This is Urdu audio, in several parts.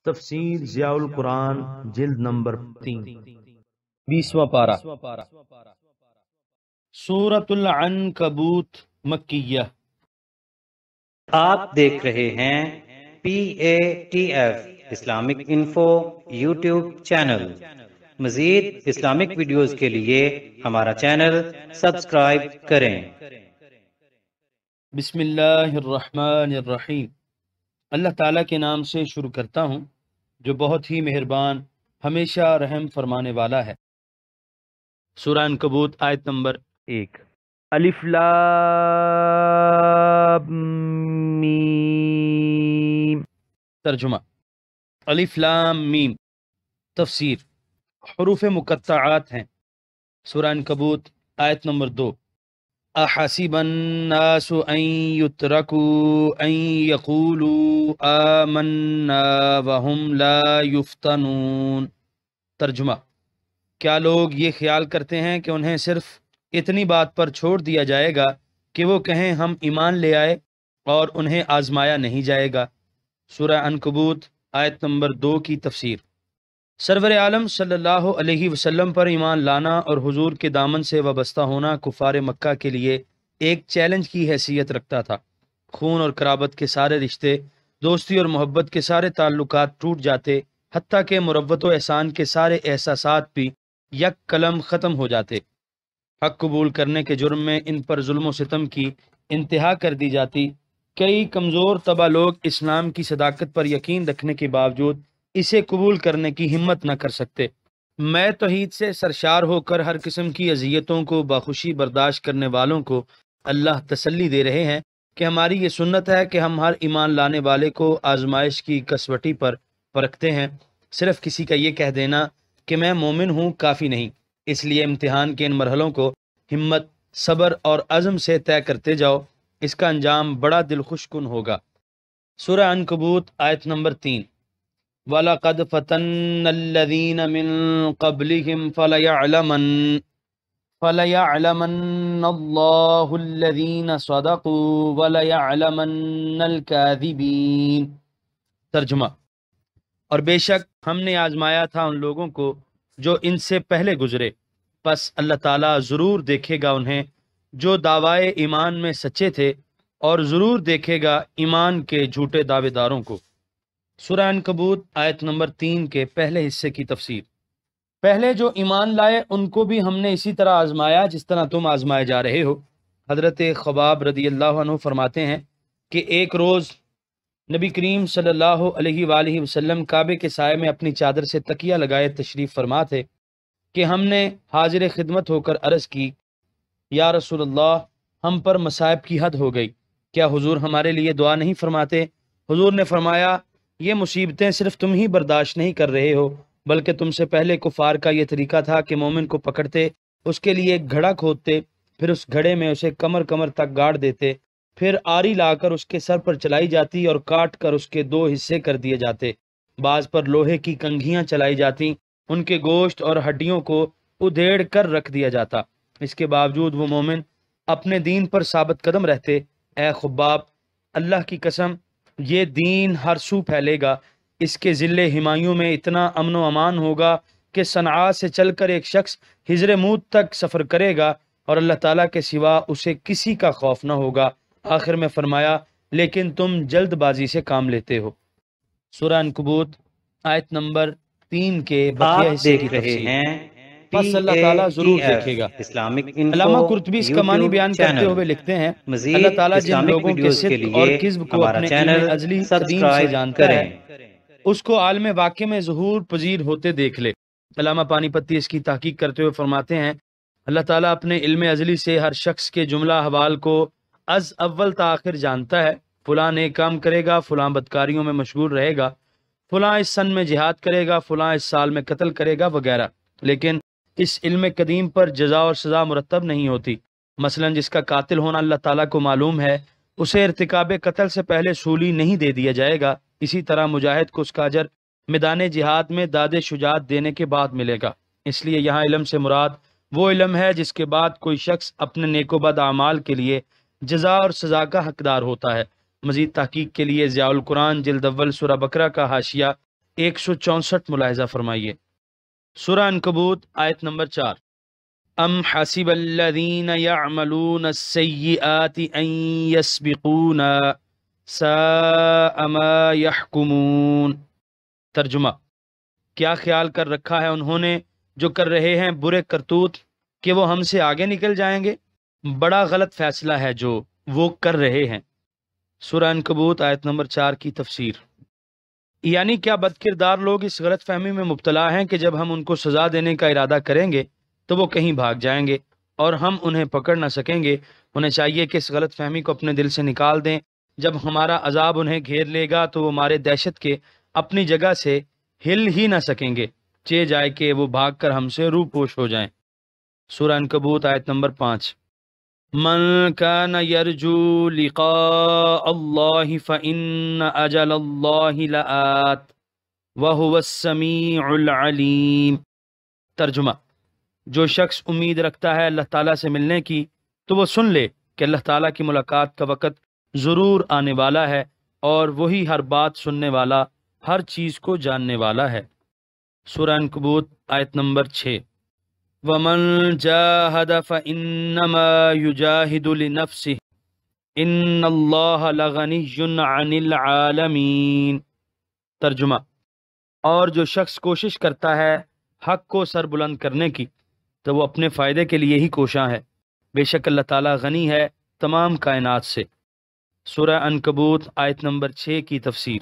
تفسیر ضیاء القرآن جلد نمبر 3 20واں پارہ سورۃ العنکبوت مکیہ۔ آپ دیکھ رہے ہیں PATF Islamic info YouTube channel. مزید اسلامک ویڈیوز کے لیے ہمارا چینل سبسکرائب کریں۔ بسم اللہ الرحمن الرحیم۔ اللہ تعالیٰ کے نام سے شروع کرتا ہوں جو بہت ہی مہربان ہمیشہ رحم فرمانے والا ہے۔ سورہ عنکبوت آیت نمبر 1۔ الف لام میم۔ ترجمہ: الف لام میم۔ تفسیر: حروف مقطعات ہیں۔ سورہ عنکبوت آیت نمبر 2۔ احسب الناس ان يتركوا ان يقولوا آمنا وهم لا يفتنون۔ ترجمہ: کیا لوگ یہ خیال کرتے ہیں کہ انہیں صرف اتنی بات پر چھوڑ دیا جائے گا کہ وہ کہیں ہم ایمان لے آئے اور انہیں آزمایا نہیں جائے گا۔ سورہ عنکبوت آیت نمبر 2 کی تفسیر: سرور عالم صلی اللہ علیہ وسلم پر ایمان لانا اور حضور کے دامن سے وابستہ ہونا کفار مکہ کے لیے ایک چیلنج کی حیثیت رکھتا تھا۔ خون اور قرابت کے سارے رشتے، دوستی اور محبت کے سارے تعلقات ٹوٹ جاتے، حتیٰ کہ مروت و احسان کے سارے احساسات بھی یک قلم ختم ہو جاتے۔ حق قبول کرنے کے جرم میں ان پر ظلم و ستم کی انتہا کر دی جاتی۔ کئی کمزور طبع لوگ اسلام کی صداقت پر یقین رکھنے کے باوجود اسے قبول کرنے کی ہمت نہ کر سکتے۔ میں توحید سے سرشار ہو کر ہر قسم کی اذیتوں کو بخوشی برداشت کرنے والوں کو اللہ تسلی دے رہے ہیں کہ ہماری یہ سنت ہے کہ ہم ہر ایمان لانے والے کو آزمائش کی کسوٹی پر پرکھتے ہیں۔ صرف کسی کا یہ کہہ دینا کہ میں مومن ہوں کافی نہیں، اس لیے امتحان کے ان مرحلوں کو ہمت، صبر اور عزم سے طے کرتے جاؤ، اس کا انجام بڑا دلخوش کن ہوگا۔ سورہ عنکبوت آیت نمبر 3۔ وَلَقَدْ فَتَنَّ الَّذِينَ مِن قَبْلِهِمْ فَلَيَعْلَمَنَّ اللَّهُ الَّذِينَ صَدَقُوا وَلَيَعْلَمَنَّ الْكَاذِبِينَ۔ ترجمہ: اور بے شک ہم نے آزمایا تھا ان لوگوں کو جو ان سے پہلے گزرے، پس اللہ تعالیٰ ضرور دیکھے گا انہیں جو دعوائے ایمان میں سچے تھے، اور ضرور دیکھے گا ایمان کے جھوٹے دعوے داروں کو۔ سورہ عنکبوت آیت نمبر 3 کے پہلے حصے کی تفسیر: پہلے جو ایمان لائے ان کو بھی ہم نے اسی طرح آزمایا جس طرح تم آزمائے جا رہے ہو۔ حضرت خباب رضی اللہ عنہ فرماتے ہیں کہ ایک روز نبی کریم صلی اللہ علیہ وآلہ وسلم کعبے کے سائے میں اپنی چادر سے تکیہ لگائے تشریف فرما تھے کہ ہم نے حاضر خدمت ہو کر عرض کی، یا رسول اللہ، ہم پر مصائب کی حد ہو گئی، کیا حضور ہمارے لیے دعا نہیں فرماتے؟ حضور نے فرمایا، یہ مصیبتیں صرف تم ہی برداشت نہیں کر رہے ہو، بلکہ تم سے پہلے کفار کا یہ طریقہ تھا کہ مومن کو پکڑتے، اس کے لیے ایک گھڑا کھودتے، پھر اس گھڑے میں اسے کمر تک گاڑ دیتے، پھر آری لا کر اس کے سر پر چلائی جاتی اور کاٹ کر اس کے 2 حصے کر دیے جاتے۔ بعض پر لوہے کی کنگھیاں چلائی جاتی، ان کے گوشت اور ہڈیوں کو ادھیڑ کر رکھ دیا جاتا۔ اس کے باوجود وہ مومن اپنے دین پر ثابت قدم رہتے۔ اے خباب، اللہ کی قسم، یہ دین ہر سو پھیلے گا، اس کے ذل ہمایوں میں اتنا امن و امان ہوگا کہ صنعاء سے چل کر ایک شخص حجر موت تک سفر کرے گا اور اللہ تعالیٰ کے سوا اسے کسی کا خوف نہ ہوگا۔ آخر میں فرمایا، لیکن تم جلد بازی سے کام لیتے ہو۔ سورہ عنکبوت آیت نمبر 3 کے بقیہ آپ حصے کی دیکھ رہے تفسیر: ہیں پس اللہ تعالیٰ ضرور دیکھے گا۔ اسلامک علامہ انفو قرطبی اس کا معنی بیان کرتے ہوئے لکھتے ہیں، مزید اللہ تعالیٰ جن اسلامک لوگوں کے ویڈیوز کے صدق لیے اور کذب کو ہمارا اپنے چینل علم ازلی قدیم سے سبسکرائب جانتا ہے، اس کو عالم واقع میں ظہور پذیر ہوتے دیکھ لے۔ علامہ پانی پتی اس کی تحقیق کرتے ہوئے فرماتے ہیں، اللہ تعالیٰ اپنے علم ازلی سے ہر شخص کے جملہ احوال کو از اول تا آخر جانتا ہے۔ فلاں نیک کام کرے گا، فلاں بدکاریوں میں مشغول رہے گا، فلاں اس سن میں جہاد کرے گا، فلاں اس سال میں قتل کرے گا، وغیرہ۔ لیکن اس علم قدیم پر جزا اور سزا مرتب نہیں ہوتی۔ مثلا جس کا قاتل ہونا اللہ تعالیٰ کو معلوم ہے، اسے ارتکاب قتل سے پہلے سولی نہیں دے دیا جائے گا۔ اسی طرح مجاہد کو اس کا اجر میدان جہاد میں داد شجاعت دینے کے بعد ملے گا۔ اس لیے یہاں علم سے مراد وہ علم ہے جس کے بعد کوئی شخص اپنے نیک و بد اعمال کے لیے جزا اور سزا کا حقدار ہوتا ہے۔ مزید تحقیق کے لیے ضیاء القرآن جلد اول سورہ بقرہ کا حاشیہ 164 ملاحظہ فرمائیے۔ سورہ عنکبوت آیت نمبر 4۔ ام حسب الذین یعملون السیئات ان یسبقونا ساء ما یحکمون۔ ترجمہ، کیا خیال کر رکھا ہے انہوں نے جو کر رہے ہیں برے کرتوت کہ وہ ہم سے آگے نکل جائیں گے؟ بڑا غلط فیصلہ ہے جو وہ کر رہے ہیں۔ سورہ عنکبوت آیت نمبر 4 کی تفسیر، یعنی کیا بدکردار لوگ اس غلط فہمی میں مبتلا ہیں کہ جب ہم ان کو سزا دینے کا ارادہ کریں گے تو وہ کہیں بھاگ جائیں گے اور ہم انہیں پکڑ نہ سکیں گے؟ انہیں چاہیے کہ اس غلط فہمی کو اپنے دل سے نکال دیں۔ جب ہمارا عذاب انہیں گھیر لے گا تو وہ مارے دہشت کے اپنی جگہ سے ہل ہی نہ سکیں گے، چہ جائے کہ وہ بھاگ کر ہم سے روپوش ہو جائیں۔ سورہ عنکبوت آیت نمبر 5۔ من كان يرجو لقاء الله فإن أجل الله لآت وهو السميع العليم۔ ترجمہ، جو شخص امید رکھتا ہے اللہ تعالیٰ سے ملنے کی تو وہ سن لے کہ اللہ تعالیٰ کی ملاقات کا وقت ضرور آنے والا ہے، اور وہی ہر بات سننے والا، ہر چیز کو جاننے والا ہے۔ سورہ عنکبوت آیت نمبر 6۔ وَمَن جَاهَدَ فَإِنَّمَا يُجَاهِدُ لِنَفْسِهِ إِنَّ اللَّهَ لَغَنِيٌّ عَنِ الْعَالَمِينَ۔ ترجمہ، اور جو شخص کوشش کرتا ہے حق کو سر بلند کرنے کی تو وہ اپنے فائدے کے لیے ہی کوشاں ہے، بے شک اللہ تعالیٰ غنی ہے تمام کائنات سے۔ سورہ عنکبوت آیت نمبر 6 کی تفسیر،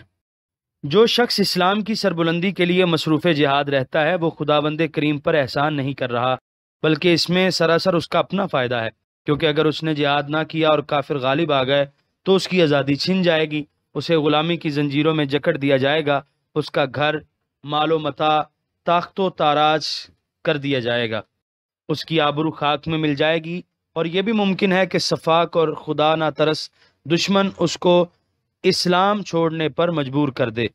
جو شخص اسلام کی سربلندی کے لیے مصروف جہاد رہتا ہے وہ خداوند کریم پر احسان نہیں کر رہا، بلکہ اس میں سراسر اس کا اپنا فائدہ ہے، کیونکہ اگر اس نے جہاد نہ کیا اور کافر غالب آ گئے تو اس کی آزادی چھن جائے گی، اسے غلامی کی زنجیروں میں جکڑ دیا جائے گا، اس کا گھر، مال و متاع تاخت و تاراج کر دیا جائے گا، اس کی آبرو خاک میں مل جائے گی، اور یہ بھی ممکن ہے کہ سفاک اور خدا نہ ترس دشمن اس کو اسلام چھوڑنے پر مجبور کر دے۔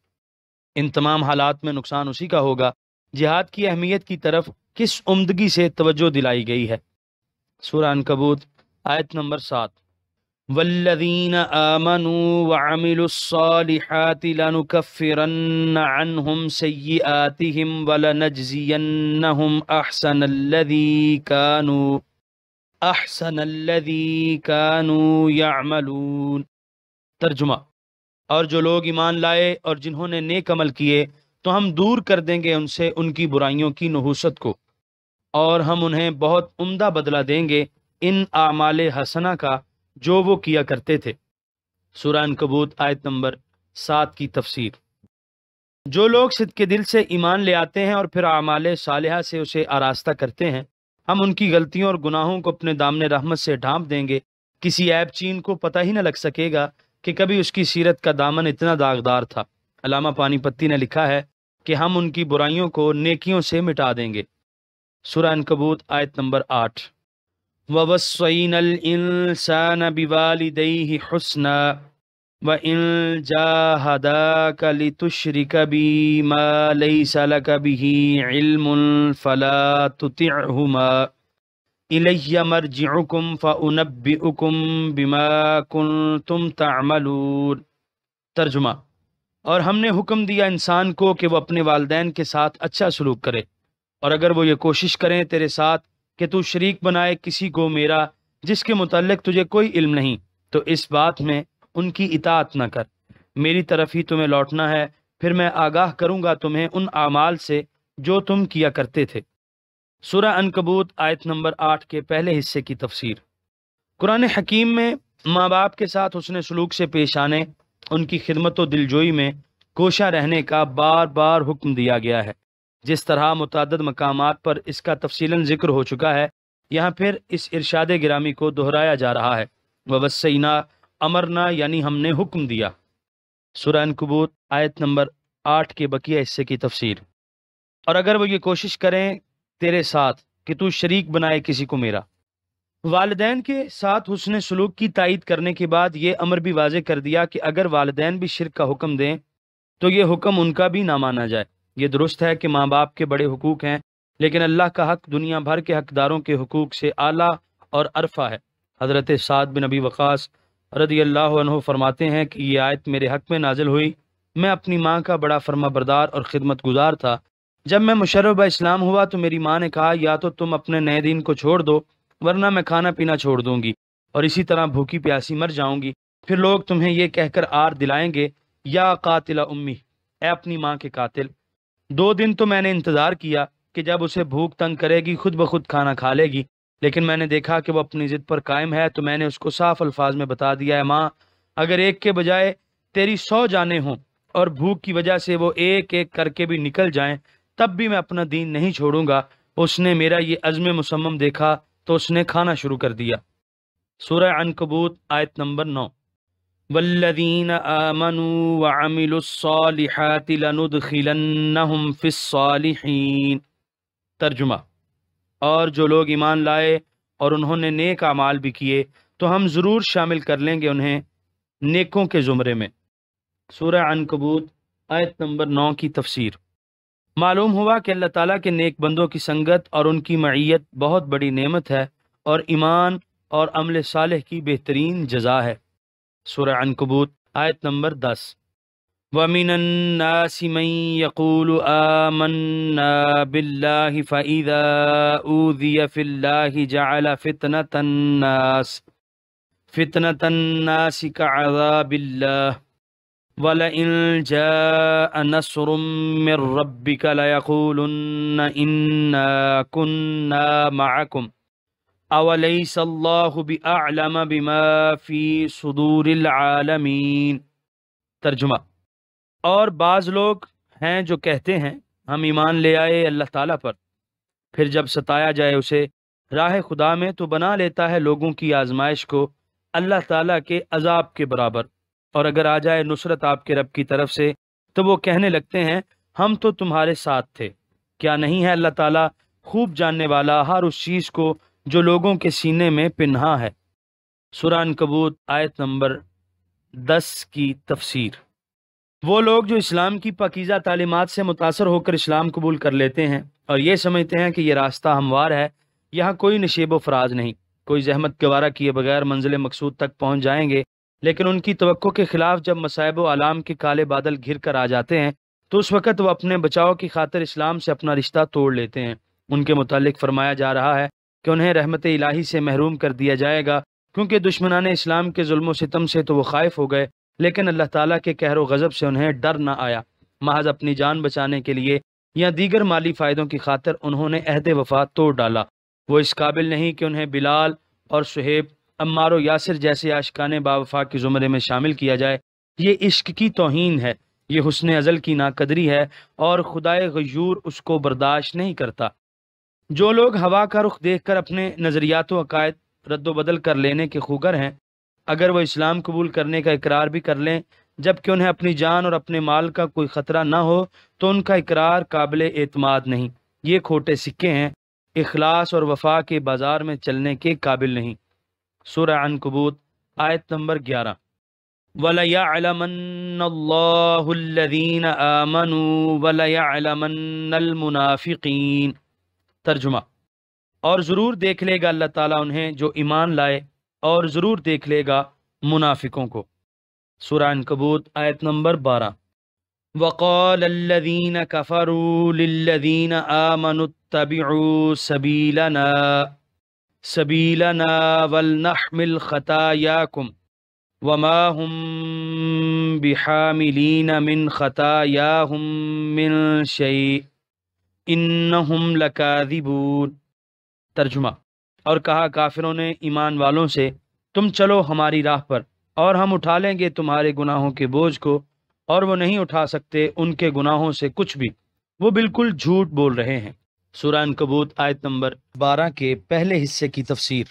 ان تمام حالات میں نقصان اسی کا ہوگا۔ جہاد کی اہمیت کی طرف کس عمدگی سے توجہ دلائی گئی ہے۔ سورہ عنکبوت آیت نمبر 7۔ والذین آمنوا وعملوا الصالحات لنکفرن عنہم سیئاتہم ولنجزینہم احسن الذی کانوا یعملون۔ ترجمہ، اور جو لوگ ایمان لائے اور جنہوں نے نیک عمل کیے تو ہم دور کر دیں گے ان سے ان کی برائیوں کی نحوست کو، اور ہم انہیں بہت عمدہ بدلہ دیں گے ان اعمال حسنہ کا جو وہ کیا کرتے تھے۔ سورہ عنکبوت آیت نمبر 7 کی تفسیر، جو لوگ صدق کے دل سے ایمان لے آتے ہیں اور پھر اعمال صالحہ سے اسے آراستہ کرتے ہیں، ہم ان کی غلطیوں اور گناہوں کو اپنے دامن رحمت سے ڈھانپ دیں گے۔ کسی عیب چین کو پتہ ہی نہ لگ سکے گا کہ کبھی اس کی سیرت کا دامن اتنا داغدار تھا۔ علامہ پانی پتی نے لکھا ہے کہ ہم ان کی برائیوں کو نیکیوں سے مٹا دیں گے۔ سورہ عنکبوت آیت نمبر 8۔ وَوَصَّيْنَا الْإِنسَانَ بِوَالِدَيْهِ حُسْنًا وَإِن جَاهَدَاكَ لِتُشْرِكَ بِي مَا لَيْسَ لَكَ بِهِ عِلْمٌ فَلَا تُطِعْهُمَا إِلَيَّ مَرْجِعُكُمْ فَأُنَبِّئُكُمْ بِمَا كُنْتُمْ تَعْمَلُونَ۔ ترجمہ، اور ہم نے حکم دیا انسان کو کہ وہ اپنے والدین کے ساتھ اچھا سلوک کرے، اور اگر وہ یہ کوشش کریں تیرے ساتھ کہ تو شریک بنائے کسی کو میرا جس کے متعلق تجھے کوئی علم نہیں، تو اس بات میں ان کی اطاعت نہ کر، میری طرف ہی تمہیں لوٹنا ہے، پھر میں آگاہ کروں گا تمہیں ان اعمال سے جو تم کیا کرتے تھے۔ سورہ عنکبوت آیت نمبر 8 کے پہلے حصے کی تفسیر، قرآن حکیم میں ماں باپ کے ساتھ حسن سلوک سے پیش آنے، ان کی خدمت و دلجوئی میں کوشاں رہنے کا بار بار حکم دیا گیا ہے۔ جس طرح متعدد مقامات پر اس کا تفصیلاً ذکر ہو چکا ہے، یہاں پھر اس ارشاد گرامی کو دہرایا جا رہا ہے۔ وَوَصَّيْنَا، امرنا یعنی ہم نے حکم دیا۔ سورہ عنکبوت آیت نمبر 8 کے بقیہ حصے کی تفسیر، اور اگر وہ یہ کوشش کریں تیرے ساتھ کہ تو شریک بنائے کسی کو میرا۔ والدین کے ساتھ حسن سلوک کی تائید کرنے کے بعد یہ امر بھی واضح کر دیا کہ اگر والدین بھی شرک کا حکم دیں تو یہ حکم ان کا بھی نہ مانا جائے۔ یہ درست ہے کہ ماں باپ کے بڑے حقوق ہیں، لیکن اللہ کا حق دنیا بھر کے حقداروں کے حقوق سے اعلیٰ اور ارفع ہے۔ حضرت سعد بن ابی وقاص رضی اللہ عنہ فرماتے ہیں کہ یہ آیت میرے حق میں نازل ہوئی میں اپنی ماں کا بڑا فرما بردار اور خدمت گزار تھا۔ جب میں مشرف اسلام ہوا تو میری ماں نے کہا یا تو تم اپنے نئے دین کو چھوڑ دو ورنہ میں کھانا پینا چھوڑ دوں گی اور اسی طرح بھوکی پیاسی مر جاؤں گی۔ پھر لوگ تمہیں یہ کہہ کر آر دلائیں گے یا قاتل امی، اے اپنی ماں کے قاتل۔ 2 دن تو میں نے انتظار کیا کہ جب اسے بھوک تنگ کرے گی خود بخود کھانا کھا لے گی، لیکن میں نے دیکھا کہ وہ اپنی ضد پر قائم ہے تو میں نے اس کو صاف الفاظ میں بتا دیا ہے ماں، اگر ایک کے بجائے تیری 100 جانیں ہوں اور بھوک کی وجہ سے وہ ایک ایک کر کے بھی نکل جائیں تب بھی میں اپنا دین نہیں چھوڑوں گا۔ اس نے میرا یہ عزم مصمم دیکھا تو اس نے کھانا شروع کر دیا۔ سورہ عنکبوت آیت نمبر 9۔ والذین آمنوا وعملوا الصالحات لندخلنہم فی الصالحین۔ ترجمہ، اور جو لوگ ایمان لائے اور انہوں نے نیک اعمال بھی کیے تو ہم ضرور شامل کر لیں گے انہیں نیکوں کے زمرے میں۔ سورہ عنکبوت آیت نمبر 9 کی تفسیر۔ معلوم ہوا کہ اللہ تعالیٰ کے نیک بندوں کی سنگت اور ان کی معیت بہت بڑی نعمت ہے اور ایمان اور عمل صالح کی بہترین جزا ہے۔ سورہ عنکبوت آیت نمبر 10۔ وَمِنَ النَّاسِ مَن يَقُولُ آمَنَّا بِاللَّهِ فَإِذَا أُوذِيَ فِي اللَّهِ جَعَلَ فِتْنَةَ النَّاسِ كَعَذَابِ اللَّهِ وَلَئِن جَاءَ نَصْرٌ مِّن رَّبِّكَ لَيَقُولُنَّ إِنَّا كُنَّا مَعَكُمْ أَوَلَيْسَ اللَّهُ بِأَعْلَمَ بِمَا فِي صُدُورِ الْعَالَمِينَ۔ ترجمہ، اور بعض لوگ ہیں جو کہتے ہیں ہم ایمان لے آئے اللہ تعالیٰ پر، پھر جب ستایا جائے اسے راہ خدا میں تو بنا لیتا ہے لوگوں کی آزمائش کو اللہ تعالیٰ کے عذاب کے برابر، اور اگر آ جائے نصرت آپ کے رب کی طرف سے تو وہ کہنے لگتے ہیں ہم تو تمہارے ساتھ تھے۔ کیا نہیں ہے اللہ تعالیٰ خوب جاننے والا ہر اس چیز کو جو لوگوں کے سینے میں پنہاں ہے۔ سورہ عنکبوت آیت نمبر 10 کی تفسیر۔ وہ لوگ جو اسلام کی پاکیزہ تعلیمات سے متاثر ہو کر اسلام قبول کر لیتے ہیں اور یہ سمجھتے ہیں کہ یہ راستہ ہموار ہے، یہاں کوئی نشیب و فراز نہیں، کوئی زحمت گوارہ کیے بغیر منزل مقصود تک پہنچ جائیں گے، لیکن ان کی توقع کے خلاف جب مصائب و آلام کے کالے بادل گھر کر آ جاتے ہیں تو اس وقت وہ اپنے بچاؤ کی خاطر اسلام سے اپنا رشتہ توڑ لیتے ہیں۔ ان کے متعلق فرمایا جا رہا ہے کہ انہیں رحمت الہی سے محروم کر دیا جائے گا، کیونکہ دشمنان اسلام کے ظلم و ستم سے تو وہ خائف ہو گئے لیکن اللہ تعالیٰ کے قہر و غضب سے انہیں ڈر نہ آیا۔ محض اپنی جان بچانے کے لیے یا دیگر مالی فائدوں کی خاطر انہوں نے عہد وفا توڑ ڈالا۔ وہ اس قابل نہیں کہ انہیں بلال اور صہیب، عمار و یاسر جیسے عاشقان باوفا کے زمرے میں شامل کیا جائے۔ یہ عشق کی توہین ہے، یہ حسن ازل کی ناقدری ہے اور خدائے غیور اس کو برداشت نہیں کرتا۔ جو لوگ ہوا کا رخ دیکھ کر اپنے نظریات و عقائد رد و بدل کر لینے کے خوگر ہیں، اگر وہ اسلام قبول کرنے کا اقرار بھی کر لیں جبکہ انہیں اپنی جان اور اپنے مال کا کوئی خطرہ نہ ہو تو ان کا اقرار قابل اعتماد نہیں، یہ کھوٹے سکے ہیں، اخلاص اور وفا کے بازار میں چلنے کے قابل نہیں۔ سورہ عنکبوت آیت نمبر 11۔ وَلَيَعْلَمَنَّ اللَّهُ الَّذِينَ آمَنُوا وَلَيَعْلَمَنَّ الْمُنَافِقِينَ۔ ترجمہ، اور ضرور دیکھ لے گا اللہ تعالیٰ انہیں جو ایمان لائے اور ضرور دیکھ لے گا منافقوں کو۔ سورہ عنکبوت آیت نمبر 12۔ وَقَالَ الَّذِينَ كَفَرُوا لِلَّذِينَ آمَنُوا اتَّبِعُوا سَبِيلَنَا وَلْنَحْمِلْ خَطَايَاكُمْ وَمَا هُمْ بِحَامِلِينَ مِنْ خَطَايَاهُمْ مِنْ شَيْءٍ إِنَّهُمْ لَكَاذِبُونَ۔ ترجمہ، اور کہا کافروں نے ایمان والوں سے تم چلو ہماری راہ پر اور ہم اٹھا لیں گے تمہارے گناہوں کے بوجھ کو، اور وہ نہیں اٹھا سکتے ان کے گناہوں سے کچھ بھی، وہ بالکل جھوٹ بول رہے ہیں۔ سورہ عنکبوت آیت نمبر 12 کے پہلے حصے کی تفسیر۔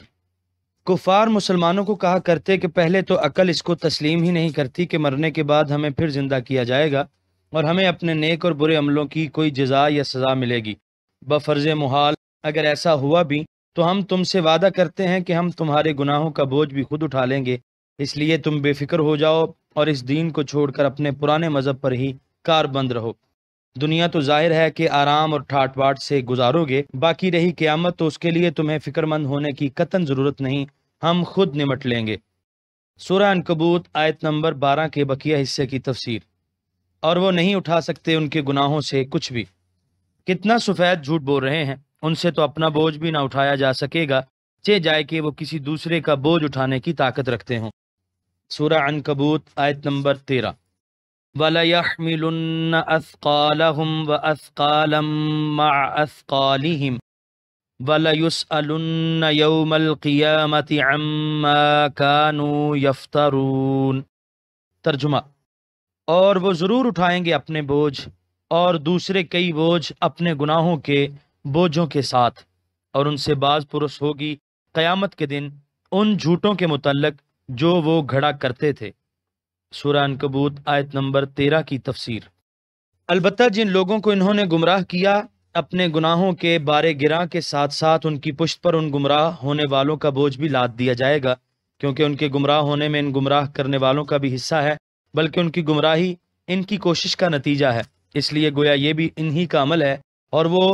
کفار مسلمانوں کو کہا کرتے کہ پہلے تو عقل اس کو تسلیم ہی نہیں کرتی کہ مرنے کے بعد ہمیں پھر زندہ کیا جائے گا اور ہمیں اپنے نیک اور برے عملوں کی کوئی جزا یا سزا ملے گی۔ بفرض محال اگر ایسا ہوا بھی تو ہم تم سے وعدہ کرتے ہیں کہ ہم تمہارے گناہوں کا بوجھ بھی خود اٹھا لیں گے، اس لیے تم بے فکر ہو جاؤ اور اس دین کو چھوڑ کر اپنے پرانے مذہب پر ہی کار بند رہو۔ دنیا تو ظاہر ہے کہ آرام اور ٹھاٹ باٹ سے گزارو گے، باقی رہی قیامت تو اس کے لیے تمہیں فکر مند ہونے کی قطعاً ضرورت نہیں، ہم خود نمٹ لیں گے۔ سورہ عنکبوت آیت نمبر 12 کے بقیہ حصے کی تفسیر۔ اور وہ نہیں اٹھا سکتے ان کے گناہوں سے کچھ بھی۔ کتنا سفید جھوٹ بول رہے ہیں، ان سے تو اپنا بوجھ بھی نہ اٹھایا جا سکے گا، چہ جائے کہ وہ کسی دوسرے کا بوجھ اٹھانے کی طاقت رکھتے ہوں۔ سورہ عنکبوت آیت نمبر 13۔ وَلَيَحْمِلُنَّ أَثْقَالَهُمْ وَأَثْقَالًا مَعَ أَثْقَالِهِمْ وَلَيُسْأَلُنَّ يَوْمَ الْقِيَامَةِ عَمَّا كَانُوا يَفْتَرُونَ۔ ترجمہ، اور وہ ضرور اٹھائیں گے اپنے بوجھ اور دوسرے کئی بوجھ اپنے گناہوں کے بوجھوں کے ساتھ، اور ان سے باز پرس ہوگی قیامت کے دن ان جھوٹوں کے متعلق جو وہ گھڑا کرتے تھے۔ سورہ عنکبوت آیت نمبر 13 کی تفسیر۔ البتہ جن لوگوں کو انہوں نے گمراہ کیا، اپنے گناہوں کے بارے گراں کے ساتھ ساتھ ان کی پشت پر ان گمراہ ہونے والوں کا بوجھ بھی لاد دیا جائے گا، کیونکہ ان کے گمراہ ہونے میں ان گمراہ کرنے والوں کا بھی حصہ ہے، بلکہ ان کی گمراہی ان کی کوشش کا نتیجہ ہے، اس لیے گویا یہ بھی انہی کا عمل ہے اور وہ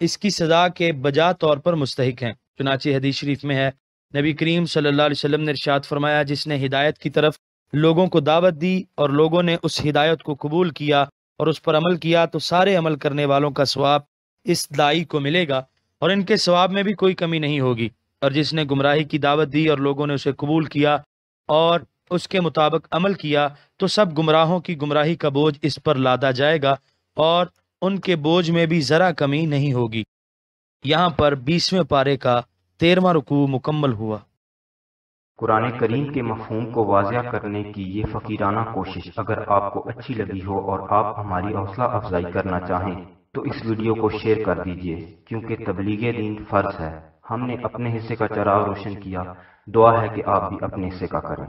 اس کی سزا کے بجا طور پر مستحق ہیں۔ چنانچہ حدیث شریف میں ہے، نبی کریم صلی اللہ علیہ وسلم نے ارشاد فرمایا، جس نے ہدایت کی طرف لوگوں کو دعوت دی اور لوگوں نے اس ہدایت کو قبول کیا اور اس پر عمل کیا، تو سارے عمل کرنے والوں کا ثواب اس داعی کو ملے گا اور ان کے ثواب میں بھی کوئی کمی نہیں ہوگی، اور جس نے گمراہی کی دعوت دی اور لوگوں نے اسے قبول کیا اور اس کے مطابق عمل کیا، تو سب گمراہوں کی گمراہی کا بوجھ اس پر لادا جائے گا اور ان کے بوجھ میں بھی ذرا کمی نہیں ہوگی۔ یہاں پر 20ویں پارے کا 13واں رکوع مکمل ہوا۔ قرآن کریم کے مفہوم کو واضح کرنے کی یہ فقیرانہ کوشش اگر آپ کو اچھی لگی ہو اور آپ ہماری حوصلہ افزائی کرنا چاہیں تو اس ویڈیو کو شیئر کر دیجئے، کیونکہ تبلیغ دین فرض ہے۔ ہم نے اپنے حصے کا چراغ روشن کیا، دعا ہے کہ آپ بھی اپنے حصے کا کریں۔